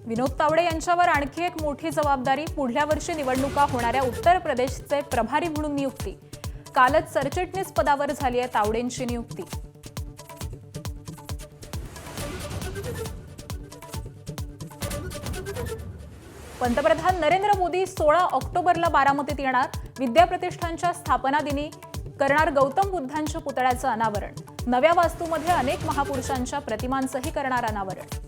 विनोद तावडे यांच्यावर आणखी एक मोठी जबाबदारी, पुढल्या वर्षी निवडणुका होणाऱ्या उत्तर प्रदेशचे प्रभारी म्हणून नियुक्ती। कालच सरचिटणीस पदावर झाली आहे तावडेंची नियुक्ती। पंतप्रधान नरेंद्र मोदी 16 ऑक्टोबरला बारामतीत येणार। विद्या प्रतिष्ठानच्या स्थापना दिनी करणार गौतम बुद्धांच्या पुतळ्याचं अनावरण। नव्या वास्तूमध्ये अनेक महापुरुषांच्या प्रतिमांचंही करणार अनावरण।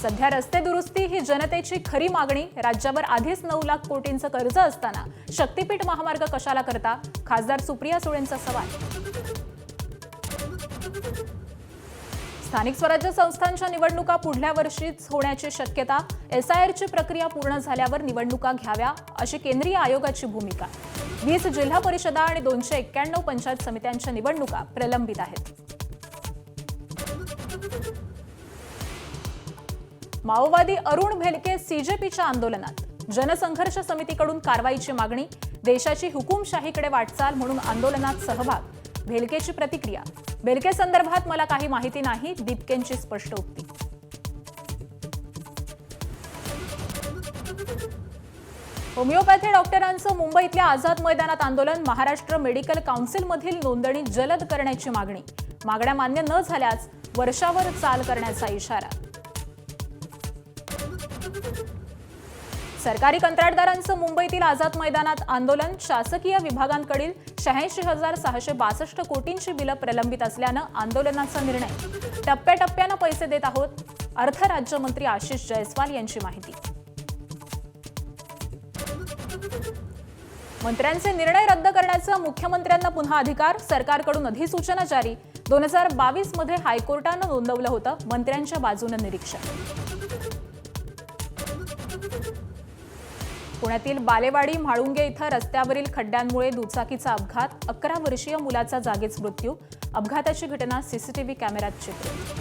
सध्या रस्ते दुरुस्ती ही जनतेची खरी मागणी। राज्यावर आधीच 9 लाख कोटींचं कर्ज असताना शक्तीपीठ महामार्ग कशाला करता? खासदार सुप्रिया सुळेंचा सवाल। स्थानिक स्वराज्य संस्थांच्या निवडणुका पुढल्या वर्षीच होण्याची शक्यता। SIRची प्रक्रिया पूर्ण झाल्यावर निवडणुका घ्याव्या अशी केंद्रीय आयोगाची भूमिका। 20 जिल्हा परिषदा आणि 291 पंचायत समित्यांच्या निवडणुका प्रलंबित आहेत। माओवादी अरुण भेलके CJPच्या आंदोलनात। जनसंघर्ष समितीकडून कारवाईची मागणी। देशाची हुकुमशाहीकडे वाटचाल म्हणून आंदोलनात सहभाग। भेलकेची प्रतिक्रिया। भेलके संदर्भात मला काही माहिती नाही, दीपकेंची स्पष्ट उक्ती। होमिओपॅथी डॉक्टरांचं मुंबईतल्या आझाद मैदानात आंदोलन। महाराष्ट्र मेडिकल काउन्सिलमधील नोंदणी जलद करण्याची मागणी। मागण्या मान्य न झाल्यास वर्षावर चाल करण्याचा इशारा। सरकारी कंत्राटदारांचं मुंबईतील आझाद मैदानात आंदोलन। शासकीय विभागांकडील 86,662 कोटींची बिलं प्रलंबित असल्यानं आंदोलनाचा निर्णय। टप्प्याटप्प्यानं पैसे देत आहोत, अर्थ राज्यमंत्री आशिष जयस्वाल यांची माहिती। मंत्र्यांचे निर्णय रद्द करण्याचा मुख्यमंत्र्यांना पुन्हा अधिकार। सरकारकडून अधिसूचना जारी। 2022 मध्ये हायकोर्टानं नोंदवलं होतं मंत्र्यांच्या बाजूनं निरीक्षण। पुण्यातील बालेवाडी म्हाळुंगे इथं रस्त्यावरील खड्ड्यांमुळे दुचाकीचा अपघात। 11 वर्षीय मुलाचा जागीच मृत्यू। अपघाताची घटना CCTV कॅमेऱ्यात चित्रित।